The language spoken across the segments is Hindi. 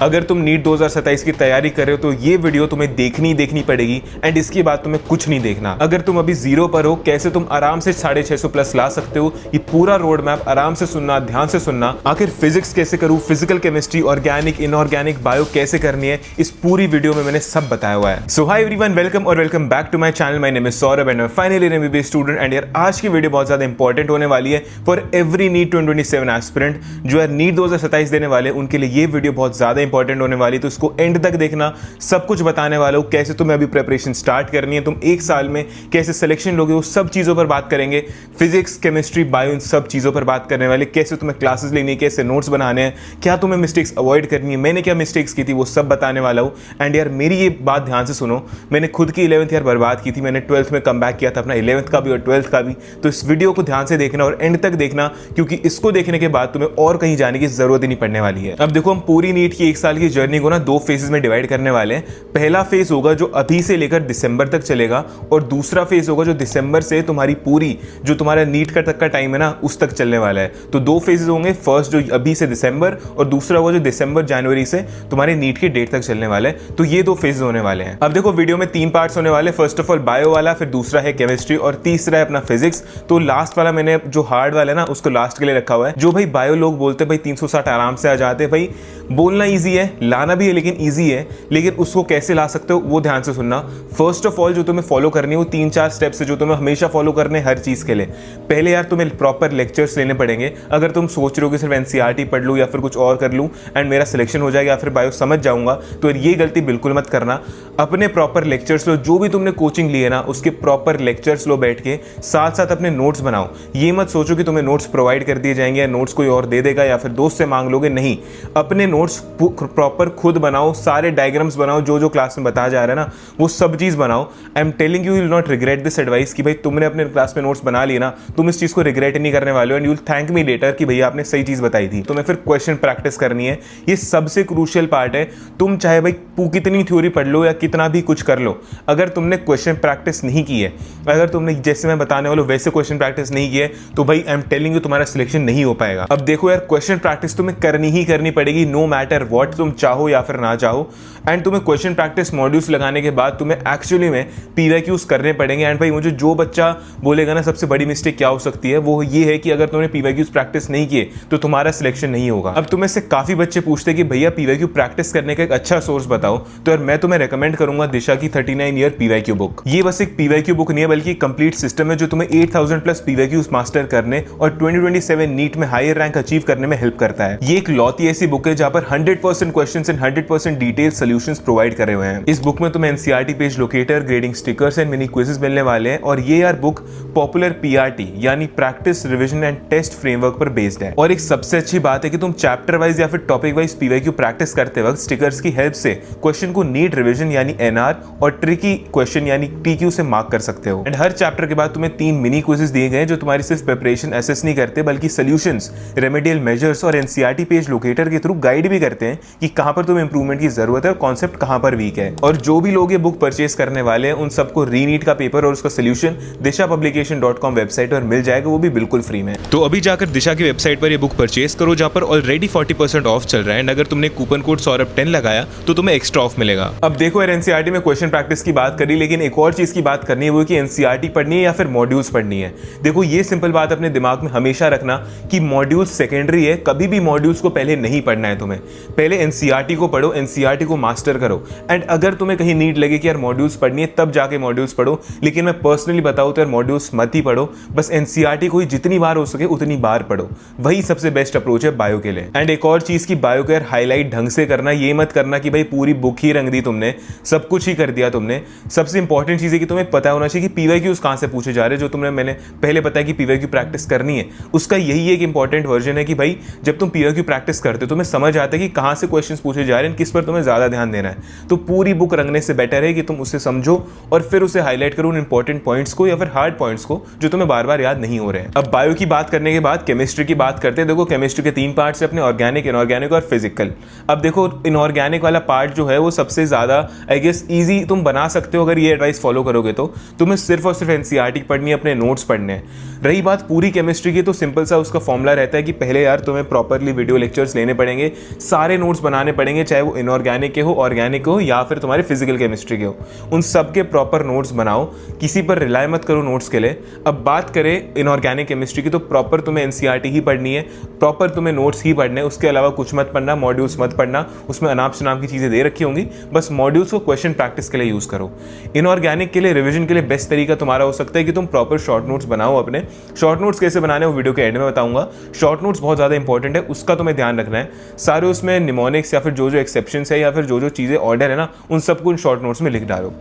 अगर तुम नीट 2027 की तैयारी कर रहे हो तो ये वीडियो तुम्हें देखनी पड़ेगी एंड इसके बाद तुम्हें कुछ नहीं देखना। अगर तुम अभी जीरो पर हो, कैसे तुम आराम से 650 प्लस ला सकते हो, ये पूरा रोड मैप आराम से सुनना, ध्यान से सुनना। आखिर फिजिक्स कैसे करूं, physical chemistry, organic, inorganic, bio कैसे करनी है, इस पूरी वीडियो में मैंने सब बताया हुआ है। So hi everyone, welcome back to my channel. My name is Saurabh and I am finally an MBBS student. And यार आज की वीडियो बहुत ज्यादा इंपॉर्टेंट होने वाली है फॉर एवरी नीट 2027 एस्पिरेंट जो है नीट 2027 देने वाले, उनके लिए ये वीडियो बहुत ज्यादा इंपॉर्टेंट होने वाली है। तो इसको एंड तक देखना, सब कुछ बताने वाला हूं, कैसे तुम्हें अभी प्रिपरेशन स्टार्ट करनी है, तुम एक साल में कैसे सिलेक्शन लोगे, वो सब चीजों पर बात करेंगे। फिजिक्स, केमिस्ट्री, बायो, इन सब चीजों पर बात करने वाले, कैसे तुम्हें क्लासेस लेनी है, कैसे नोट्स बनाने हैं, क्या तुम्हें मिस्टेक्स अवॉइड करनी है, मैंने क्या मिस्टेक्स की थी वो सब बताने वाला हूं। एंड यार मेरी ये बात ध्यान से सुनो, मैंने खुद की 11th ईयर बर्बाद की थी, मैंने 12th में कम बैक किया था, अपना 11th का भी और 12th का भी। तो इस वीडियो को ध्यान से देखना और एंड तक देखना, क्योंकि इसको देखने के बाद तुम्हें और कहीं जाने की जरूरत ही नहीं पड़ने वाली है। अब देखो, हम पूरी नीट की एक साल की जर्नी को ना दो फेजेस में डिवाइड करने वाले हैं। पहला फेज होगा जो अभी से लेकर दिसंबर तक चलेगा, और दूसरा फेज होगा जो दिसंबर से तुम्हारी पूरी जो तुम्हारा नीट का तक का टाइम है ना उस तक चलने वाला है। तो दो फेजेस होंगे, फर्स्ट जो अभी से दिसंबर, और दूसरा होगा जो दिसंबर जनवरी से तुम्हारे नीट की डेट तक चलने वाला है। तो ये दो फेजेस होने वाले हैं। अब देखो, वीडियो में 3 पार्ट्स होने वाले, फर्स्ट ऑफ ऑल बायो वाला, फिर दूसरा है केमिस्ट्री और तीसरा है अपना फिजिक्स। तो लास्ट वाला मैंने जो हार्ड वाला है ना उसको लास्ट के लिए रखा हुआ है। जो भाई बायो लोग बोलते हैं भाई 360 आराम से आ जाते हैं, भाई बोलना ईजी है, लाना भी है लेकिन ईजी है, लेकिन उसको कैसे ला सकते हो वो ध्यान से सुनना। फर्स्ट ऑफ ऑल जो तुम्हें फॉलो करनी है वो 3-4 स्टेप्स है जो तुम्हें हमेशा फॉलो करने हर चीज के लिए। पहले यार तुम्हें प्रॉपर लेक्चर्स लेने पड़ेंगे। अगर तुम सोच रहे हो कि सिर्फ एनसीईआरटी पढ़ लूँ या फिर कुछ और कर लूँ एंड मेरा सिलेक्शन हो जाएगा या फिर बायो समझ जाऊंगा, तो ये गलती बिल्कुल मत करना। अपने प्रॉपर लेक्चर्स लो, जो भी तुमने कोचिंग ली है ना उसके प्रॉपर लेक्चर्स लो बैठ के, साथ साथ अपने नोट्स बनाओ। ये मत सोचो कि तुम्हें नोट्स प्रोवाइड कर दिए जाएंगे या नोट्स कोई और दे देगा या फिर दोस्त से मांग लोगे, नहीं। अपने नोट्स प्रॉपर खुद बनाओ, सारे डायग्राम्स बनाओ, जो जो क्लास में बताया जा रहा है ना वो सब चीज बनाओ। I am telling you will not regret this advice कि भाई तुमने अपने क्लास में नोट्स बना लिए ना, तुम इस चीज को रिग्रेट नहीं करने वाले हो and you will thank me later कि भैया आपने सही चीज बताई थी। तुम्हें फिर क्वेश्चन प्रैक्टिस करनी है, ये सबसे क्रूशियल पार्ट है। तुम चाहे भाई कितनी थ्योरी पढ़ लो या कितना भी कुछ कर लो, अगर तुमने क्वेश्चन प्रैक्टिस नहीं की है, अगर तुमने जैसे मैं बताने वाला वैसे क्वेश्चन प्रैक्टिस नहीं की है, तो भाई आई एम टेलिंग यू तुम्हारा सिलेक्शन नहीं हो पाएगा। अब देखो यार, क्वेश्चन प्रैक्टिस तुम्हें करनी ही करनी पड़ेगी, नो मैटर व्हाट, तुम चाहो या फिर ना चाहो। एंड तुम्हें क्वेश्चन प्रैक्टिस मॉड्यूल्स लगाने के बाद तुम्हें एक्चुअली में पीवाईक्यूज करने पड़ेंगे। एंड भाई मुझे जो बच्चा बोलेगा ना सबसे बड़ी मिस्टेक क्या हो सकती है, वो ये है कि अगर तुमने पीवाईक्यूज प्रैक्टिस नहीं किए तो तुम्हारा सिलेक्शन नहीं होगा। अब तुम्हें से काफी बच्चे पूछते हैं कि भैया पीवाईक्यू प्रैक्टिस करने का एक अच्छा सोर्स बताओ, तो यार मैं तुम्हें रेकमेंड करूंगा दिशा की 39 ईयर पीवाईक्यू बुक। ये बस एक पीवाईक्यू बुक नहीं है बल्कि कंप्लीट सिस्टम है जो तुम्हें 8000 प्लस पीवाईक्यूज मास्टर करने और 2027 नीट में हायर रैंक अचीव करने में हेल्प करता है। ये एक लौती ऐसी बुक है जहां पर 100% questions and 100% detail solutions provide करे हुए हैं। इस बुक में तुम्हें NCERT page locator, grading stickers and mini quizzes मिलने वाले हैं। और ये यार बुक पॉपुलर पीआरटी यानी practice, revision and test framework पर बेस्ड है। और एक सबसे अच्छी बात है कि तुम चैप्टर वाइज या फिर टॉपिक वाइज पीवाईक्यू प्रैक्टिस करते वक्त स्टिकर्स की हेल्प से क्वेश्चन को नीट रिवीजन यानी एनआर और ट्रिकी क्वेश्चन यानी टीक्यू से मार्क कर सकते हो। एंड हर चैप्टर के बाद तुम्हें 3 मिनी क्विज़ेस दिए गए जो तुम्हारी सिर्फ प्रिपरेशन असेस नहीं करते बल्कि सॉल्यूशंस, रेमेडियल मेजर्स और एनसीईआरटी पेज लोकेटर के थ्रू गाइड भी करते हैं कि कहां पर तुम्हें इंप्रूवमेंट की जरूरत है और कॉन्सेप्ट कहां पर वीक है। और जो भी लोग ये बुक परचेज करने वाले हैं उन सबको रीनीट का पेपर और उसका सोल्यूशन dishapublication.com वेबसाइट पर मिल जाएगा, वो भी बिल्कुल फ्री में। तो अभी जाकर दिशा की वेबसाइट पर ये बुक परचेज करो जहां पर ऑलरेडी 40% ऑफ चल रहा है। एंड अगर तुमने कूपन कोड सौरभ 10 लगाया तो तुम्हें एक्स्ट्रा ऑफ मिलेगा। अब देखो यार, एनसीईआरटी में क्वेश्चन प्रैक्टिस की बात करी, लेकिन एक और चीज की बात करनी है वो कि एनसीईआरटी पढ़नी है या फिर मॉड्यूल्स पढ़नी है। देखो ये सिंपल बात अपने दिमाग में हमेशा रखना कि मॉड्यूल्स सेकेंडरी है, कभी भी मॉड्यूल्स को पहले नहीं पढ़ना है तुम्हें। पहले एनसीईआरटी को पढ़ो, एनसीईआरटी को मास्टर करो। एंड अगर तुम्हें कहीं नीड लगे कि यार मॉड्यूल्स पढ़नी है तब जाके मॉड्यूल्स पढ़ो, लेकिन मैं पर्सनली बताऊं तो यार मॉड्यूल्स मत ही पढ़ो, बस एनसीईआरटी को ही जितनी बार हो सके उतनी बार पढ़ो, वही सबसे बेस्ट अप्रोच है बायो के लिए। एंड एक और चीज की बायो का यार हाईलाइट ढंग से करना, ये मत करना कि भाई पूरी बुक ही रंग दी तुमने, सब कुछ ही कर दिया तुमने। सबसे इंपॉर्टेंट चीज है कि तुम्हें पता होना चाहिए कि पीवाईक्यूज कहां से पूछे जा रहे हैं। जो तुमने मैंने पहले बताया कि पीवाईक्यू प्रैक्टिस करनी है, उसका यही एक इंपॉर्टेंट वर्जन है कि भाई जब तुम पीवाईक्यू प्रैक्टिस करते हो तुम्हें समझ आता है कि कहां से क्वेश्चंस पूछे जा रहे हैं, किस पर तुम्हें ज्यादा ध्यान देना है। तो पूरी बुक रंगने से बेटर है कि तुम उसे समझो और फिर उसे हाईलाइट करो, उन इंपॉर्टेंट पॉइंट्स को या फिर हार्ड पॉइंट्स को जो तुम्हें बार बार याद नहीं हो रहे हैं। अब बायो की बात करने के बाद केमिस्ट्री की बात करते हैं। देखो केमिस्ट्री के 3 पार्ट्स है अपने, ऑर्गेनिक, इनऑर्गेनिक और फिजिकल। अब देखो इनऑर्गेनिक वाला पार्ट जो है वो सबसे ज्यादा आई गेस इजी तुम बना सकते हो अगर ये एडवाइस फॉलो करोगे तो। तुम्हें सिर्फ और सिर्फ एनसीईआरटी पढ़नी है, अपने नोट्स पढ़ने हैं। रही बात पूरी केमिस्ट्री की, तो सिंपल सा उसका फॉर्मूला रहता है कि पहले यार तुम्हें प्रॉपरली वीडियो लेक्चर्स लेने पड़ेंगे, सारे नोट्स बनाने पड़ेंगे, चाहे वो इनऑर्गेनिक के हो, ऑर्गेनिक हो या फिर तुम्हारे फिजिकल केमिस्ट्री के हो। उन सब के प्रॉपर नोट्स बनाओ, किसी पर रिलाय मत करो नोट्स के लिए। अब बात करें इनऑर्गेनिक केमिस्ट्री की, तो प्रॉपर तुम्हें एनसीईआरटी ही पढ़नी है, प्रॉपर तुम्हें नोट्स ही पढ़ने, उसके अलावा कुछ मत पढ़ना, मॉड्यूल्स मत पढ़ना, उसमें अनाप शनाप की चीज़ें दे रखी होंगी, बस मॉड्यूल्स को क्वेश्चन प्रैक्टिस के लिए यूज़ करो। इनऑर्गेनिक के लिए रिविजन के लिए बेस्ट तरीका तुम्हारा हो सकता है कि तुम प्रॉपर शॉर्ट नोट्स बनाओ। अपने शॉर्ट नोट्स कैसे बनाने वो वीडियो के एंड में बताऊंगा। शॉर्ट नोट्स बहुत ज़्यादा इंपॉर्टेंट है, उसका तुम्हें ध्यान रखना है। सारे उसमें निमोनिक्स या फिर जो जो एक्सेप्शंस है या फिर जो जो चीज़ें ऑर्डर है ना, उन सबको उन शॉर्ट नोट्स में लिख डालो।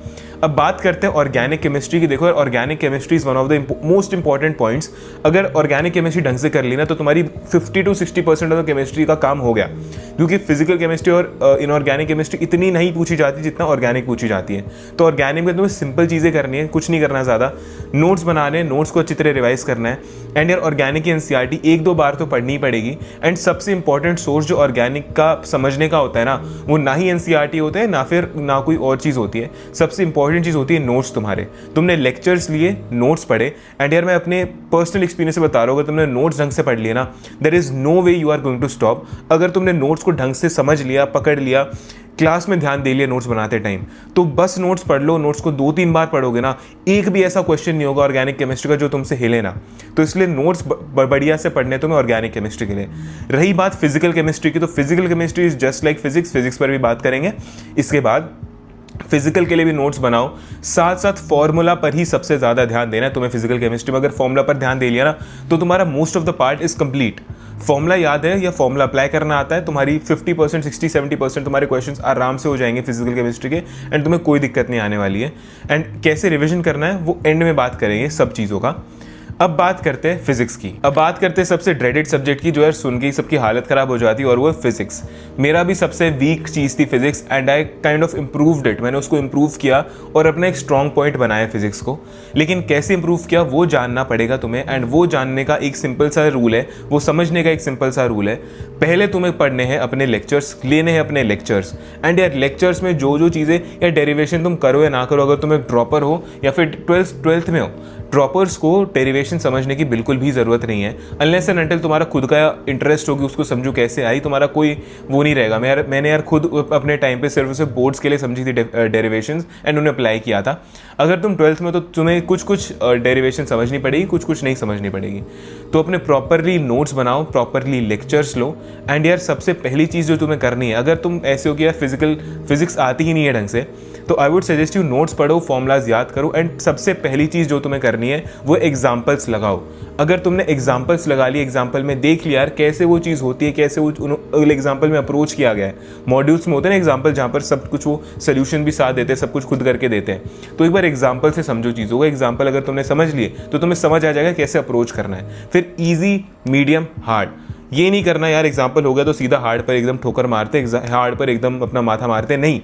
अब बात करते हैं ऑर्गेनिक केमिस्ट्री की। देखो, organic chemistry is one of the most important points. अगर ऑर्गेनिक केमिस्ट्री ढंग से कर ली ना, तो तुम्हारी 50 to 60% ऑफ द केमिस्ट्री का काम हो गया, क्योंकि फिजिकल केमिस्ट्री और इनऑर्गेनिक केमिस्ट्री इतनी नहीं पूछी जाती जितना ऑर्गेनिक पूछी जाती है। तो ऑर्गेनिक में तुम्हें सिंपल चीज़ें करनी है, कुछ नहीं करना ज़्यादा, नोट्स बनाने, नोट्स को अच्छी तरह रिवाइज करना है। एंड यार ऑर्गेनिक की एनसीईआरटी 1-2 बार तो पढ़नी ही पड़ेगी। एंड सबसे इंपॉर्टेंट सोर्स जो ऑर्गेनिक का समझने का होता है ना, वो ना ही एनसीईआरटी होता है ना कोई और चीज़ होती है। सबसे इंपॉर्टेंट चीज़ होती है नोट्स। तुम्हारे तुमने लेक्चर्स लिए, नोट्स पढ़े। एंड यार मैं अपने पर्सनल एक्सपीरियंस से बता रहा हूँ, अगर तुमने नोट्स ढंग से पढ़ लिए ना, there is no way you are going to stop. अगर तुमने नोट्स को ढंग से समझ लिया, पकड़ लिया, क्लास में ध्यान दे लिया नोट्स बनाते टाइम, तो बस नोट्स पढ़ लो। नोट्स को 2-3 बार पढ़ोगे ना, एक भी ऐसा क्वेश्चन नहीं होगा ऑर्गेनिक केमिस्ट्री का जो तुमसे हिले ना। तो इसलिए नोट्स बढ़िया से पढ़ने तुम्हें ऑर्गेनिक केमिस्ट्री के लिए। रही बात फिजिकल केमिस्ट्री की, तो physical chemistry is just like physics. Physics पर भी बात करेंगे इसके बाद। फिजिकल के लिए भी नोट्स बनाओ, साथ साथ फॉर्मूला पर ही सबसे ज़्यादा ध्यान देना है तुम्हें फिजिकल केमिस्ट्री में। अगर फॉर्मूला पर ध्यान दे लिया ना, तो तुम्हारा most of the part is complete. Formula याद है या फॉर्मूला अप्लाई करना आता है, तुम्हारी 50%, 60-70% तुम्हारे क्वेश्चंस आराम से हो जाएंगे फिजिकल केमिस्ट्री के। एंड तुम्हें कोई दिक्कत नहीं आने वाली है। एंड कैसे रिविजन करना है वो एंड में बात करेंगे सब चीज़ों का। अब बात करते हैं फिजिक्स की। अब बात करते हैं सबसे ड्रेडेड सब्जेक्ट की, जो यार सुन के ही सबकी हालत खराब हो जाती है, और वो है फिजिक्स। मेरा भी सबसे वीक चीज़ थी physics, and I kind of improved it. मैंने उसको इम्प्रूव किया और अपना एक स्ट्रॉन्ग पॉइंट बनाया फिजिक्स को। लेकिन कैसे इम्प्रूव किया वो जानना पड़ेगा तुम्हें। एंड वो जानने का एक सिंपल सा रूल है, वो समझने का एक सिंपल सा रूल है। पहले तुम्हें पढ़ने हैं अपने लेक्चर्स, लेने हैं अपने लेक्चर्स। एंड यार लेक्चर्स में जो जो चीज़ें या डेरिवेशन तुम करो या ना करो, अगर तुम एक ड्रॉपर हो या फिर ट्वेल्थ में हो, ड्रॉपर्स को डेरिवेशन समझने की बिल्कुल भी ज़रूरत नहीं है। अनलेस एंड अनटिल तुम्हारा खुद का इंटरेस्ट होगी उसको समझो कैसे आई, तुम्हारा कोई वो नहीं रहेगा। मैंने यार खुद अपने टाइम पे सिर्फ उसे बोर्ड्स के लिए समझी थी डेरिवेशंस, एंड उन्हें अप्लाई किया था। अगर तुम 12th में, तो तुम्हें कुछ डेरिवेशन समझनी पड़ेगी, कुछ नहीं समझनी पड़ेगी। तो अपने प्रॉपरली नोट्स बनाओ, प्रॉपरली लेक्चर्स लो। एंड यार सबसे पहली चीज़ जो तुम्हें करनी है, अगर तुम ऐसे हो कि यार फिजिक्स आती ही नहीं है ढंग से, तो I would suggest you notes पढ़ो, फॉर्मूलाज याद करो। एंड सबसे पहली चीज़ जो तुम्हें करनी है वो एग्जाम्पल्स लगाओ। अगर तुमने एग्जाम्पल्स लगा ली, एग्जाम्पल में देख लिया यार कैसे वो चीज़ होती है, कैसे वो एग्जाम्पल में अप्रोच किया गया है। मॉड्यूल्स में होते हैं ना एग्जाम्पल, जहाँ पर सब कुछ वो सोल्यूशन भी साथ देते हैं, सब कुछ खुद करके देते हैं। तो एक बार एग्जाम्पल से समझो चीज़ों को। एग्जाम्पल अगर तुमने समझ लिए तो तुम्हें समझ आ जाएगा कैसे अप्रोच करना है। फिर ईजी, मीडियम, हार्ड। ये नहीं करना यार एग्जाम्पल हो गया तो सीधा हार्ड पर एकदम ठोकर मारते, हार्ड पर एकदम अपना माथा मारते, नहीं।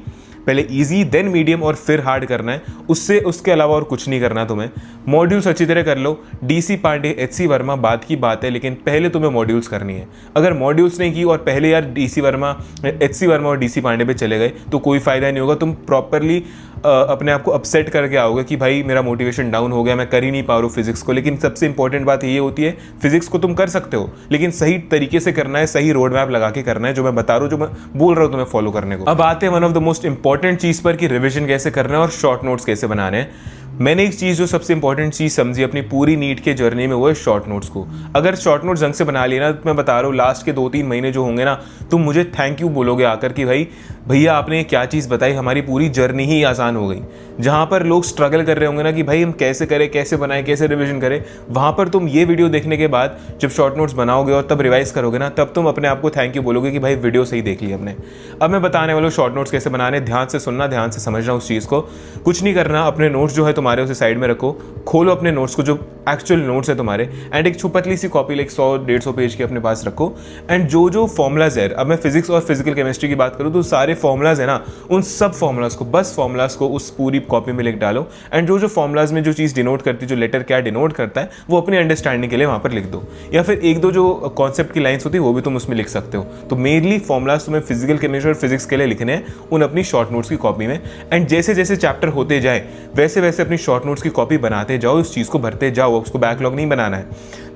पहले इजी, देन मीडियम और फिर हार्ड करना है। उसके अलावा और कुछ नहीं करना तुम्हें। मॉड्यूल्स अच्छी तरह कर लो। डीसी पांडे, एचसी वर्मा बात की बात है, लेकिन पहले तुम्हें मॉड्यूल्स करनी है। अगर मॉड्यूल्स नहीं की और पहले यार डीसी वर्मा, एचसी वर्मा और डीसी पांडे पे चले गए तो कोई फ़ायदा नहीं होगा। तुम प्रॉपरली अपने आप को अपसेट करके आओगे कि भाई मेरा मोटिवेशन डाउन हो गया, मैं कर ही नहीं पा रहा हूँ फिजिक्स को। लेकिन सबसे इंपॉर्टेंट बात ये होती है, फिजिक्स को तुम कर सकते हो, लेकिन सही तरीके से करना है, सही रोड मैप लगा के करना है, जो मैं बता रहा हूँ, जो मैं बोल रहा हूँ तुम्हें फॉलो करने को। अब आते हैं one of the most important चीज़ पर कि रिविजन कैसे करना है और शॉर्ट नोट्स कैसे बनाने हैं। मैंने एक चीज़ जो सबसे इंपॉर्टेंट चीज़ समझी अपनी पूरी नीट के जर्नी में, वो है शॉर्ट नोट्स को। अगर शॉर्ट नोट्स ढंग से बना लिए ना, तो मैं बता रहा हूँ लास्ट के 2-3 महीने जो होंगे ना, तुम मुझे थैंक यू बोलोगे आकर कि भाई भैया आपने क्या चीज़ बताई, हमारी पूरी जर्नी ही आसान हो गई। जहाँ पर लोग स्ट्रगल कर रहे होंगे ना कि भाई हम कैसे करें, कैसे बनाएं, कैसे रिविजन करें, वहाँ पर तुम ये वीडियो देखने के बाद जब शॉर्ट नोट्स बनाओगे और तब रिवाइज करोगे ना, तब तुम अपने आप को थैंक यू बोलोगे कि भाई वीडियो सही देख ली हमने। अब मैं बताने वाला हूँ शॉर्ट नोट्स कैसे बनाने। ध्यान से सुनना, ध्यान से समझना उस चीज़ को। कुछ नहीं करना, अपने नोट्स जो है तुम्हारे उसे साइड में रखो, खोलो अपने नोट्स को जो एक्चुअल नोट्स है तुम्हारे, एंड एक पतली सी कॉपी लाइक 100-150 पेज की अपने पास रखो। एंड जो जो फॉर्मूलाज है, अब मैं फिजिक्स और फिजिकल केमिस्ट्री की बात करूँ तो सारे फॉर्मूलाज है ना, उन सब फॉर्मूलाज को, बस फॉर्मूलाज को उस पूरी कॉपी में लिख डालो। एंड जो जो फॉर्मूलाज में जो चीज़ डिनोट करती है, जो लेटर क्या डिनोट करता है, वो अपनी अंडरस्टैंडिंग के लिए वहाँ पर लिख दो। या फिर 1-2 जो कॉन्सेप्ट की लाइन्स होती है वो भी तुम उसमें लिख सकते हो। तो मेनली फॉर्मूलाज तुम्हें फिजिकल केमिस्ट्री और फिजिक्स के लिए लिखने हैं उन अपनी शॉर्ट नोट्स की कॉपी में। एंड जैसे जैसे चैप्टर होते जाए वैसे वैसे अपनी शॉर्ट नोट्स की कॉपी बनाते जाओ, उस चीज़ को भरते जाओ, उसको बैकलॉग नहीं बनाना है।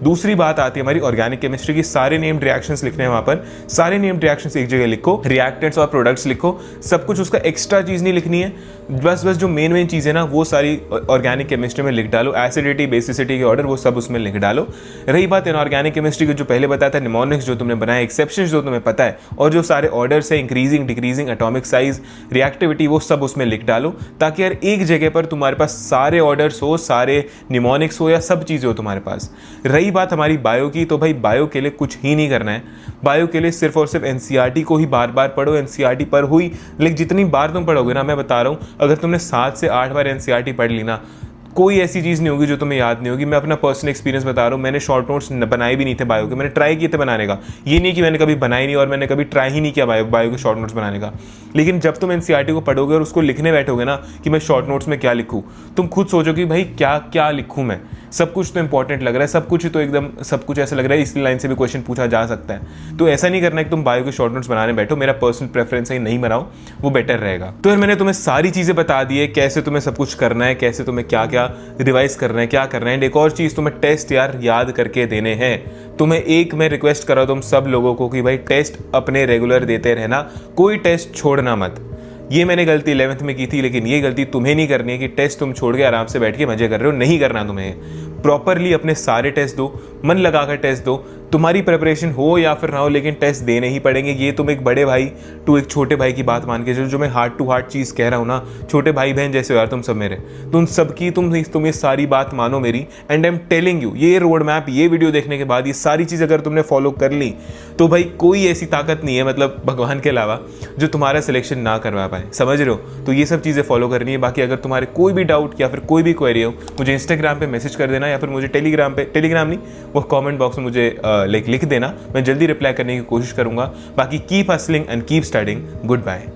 दूसरी बात आती है हमारी ऑर्गेनिक केमिस्ट्री की। सारे नेम्ड रिएक्शंस लिखने हैं वहां पर, सारे नेम्ड रिएक्शंस एक जगह लिखो, रिएक्टेंट्स और प्रोडक्ट्स लिखो, सब कुछ। उसका एक्स्ट्रा चीज नहीं लिखनी है, बस जो मेन चीजें ना वो सारी ऑर्गेनिक केमिस्ट्री में लिख डालो। एसिडिटी बेसिसिटी के ऑर्डर वो सब उसमें लिख डालो। रही बात इनऑर्गेनिक केमिस्ट्री की, जो पहले बताया था निमोनिक्स जो तुमने बनाया, एक्सेप्शंस जो तुम्हें पता है, और जो सारे ऑर्डर्स है increasing decreasing atomic size reactivity वो सब उसमें लिख डालो, ताकि यार एक जगह पर तुम्हारे पास सारे ऑर्डर्स हो, सारे निमोनिक्स हो या सब चीज़ें हो तुम्हारे पास। रही बात हमारी बायो की, तो भाई बायो के लिए कुछ ही नहीं करना है। बायो के लिए सिर्फ और सिर्फ एनसीईआरटी को ही बार बार पढ़ो। एनसीईआरटी पर हुई, लेकिन जितनी बार तुम पढ़ोगे ना, मैं बता रहा हूँ, अगर तुमने 7 से 8 बार एनसीईआरटी पढ़ ली ना, कोई ऐसी चीज़ नहीं होगी जो तुम्हें याद नहीं होगी। मैं अपना पर्सनल एक्सपीरियंस बता रहा हूँ, मैंने शॉर्ट नोट्स बनाए भी नहीं थे बायो के, मैंने ट्राई किए थे बनाने का। ये नहीं कि मैंने कभी बनाए नहीं और मैंने कभी ट्राई ही नहीं किया बायो के शॉर्ट नोट्स बनाने का। लेकिन जब तुम एनसीईआरटी को पढ़ोगे और उसको लिखने बैठोगे ना कि मैं शॉर्ट नोट्स में क्या लिखूँ, तुम खुद सोचोगे भाई क्या क्या लिखूँ मैं। सब कुछ तो इंपॉर्टेंट लग रहा है, सब कुछ तो एकदम सब कुछ ऐसा लग रहा है इस लाइन से भी क्वेश्चन पूछा जा सकता है। तो ऐसा नहीं करना है कि तुम बायो के शॉर्ट नोट्स बनाने बैठो। मेरा पर्सनल प्रेफरेंस है नहीं बनाओ, वो बेटर रहेगा। तो यार मैंने तुम्हें सारी चीज़ें बता दी है, कैसे तुम्हें सब कुछ करना है, कैसे तुम्हें क्या क्या रिवाइज करना है, क्या करना है। एक और चीज़, तुम्हें टेस्ट यार याद करके देने हैं। तुम्हें एक मैं रिक्वेस्ट कर रहा हूँ तुम सब लोगों को कि भाई टेस्ट अपने रेगुलर देते रहना, कोई टेस्ट छोड़ना मत। ये मैंने गलती 11th में की थी, लेकिन ये गलती तुम्हें नहीं करनी है कि टेस्ट तुम छोड़ के आराम से बैठ के मजे कर रहे हो। नहीं करना तुम्हें। प्रॉपरली अपने सारे टेस्ट दो, मन लगाकर टेस्ट दो। तुम्हारी प्रिपरेशन हो या फिर ना हो, लेकिन टेस्ट देने ही पड़ेंगे। ये तुम एक बड़े भाई टू एक छोटे भाई की बात मान के जो मैं हार्ट टू हार्ट चीज़ कह रहा हूँ ना, छोटे भाई बहन जैसे हो यार तुम सब मेरे। तुम सबकी तुम ये सारी बात मानो मेरी, and I am telling you, ये रोड मैप, ये वीडियो देखने के बाद ये सारी चीज़ अगर तुमने फॉलो कर ली तो भाई कोई ऐसी ताकत नहीं है, मतलब भगवान के अलावा, जो तुम्हारा सिलेक्शन ना करवा पाए। समझ रहे हो? तो ये सब चीज़ें फॉलो करनी है। बाकी अगर तुम्हारे कोई भी डाउट या फिर कोई भी क्वेरी हो, मुझे इंस्टाग्राम पे मैसेज कर देना, या फिर मुझे टेलीग्राम नहीं, वो कमेंट बॉक्स में मुझे लिख देना। मैं जल्दी रिप्लाई करने की कोशिश करूंगा। बाकी keep hustling and keep studying. Good bye.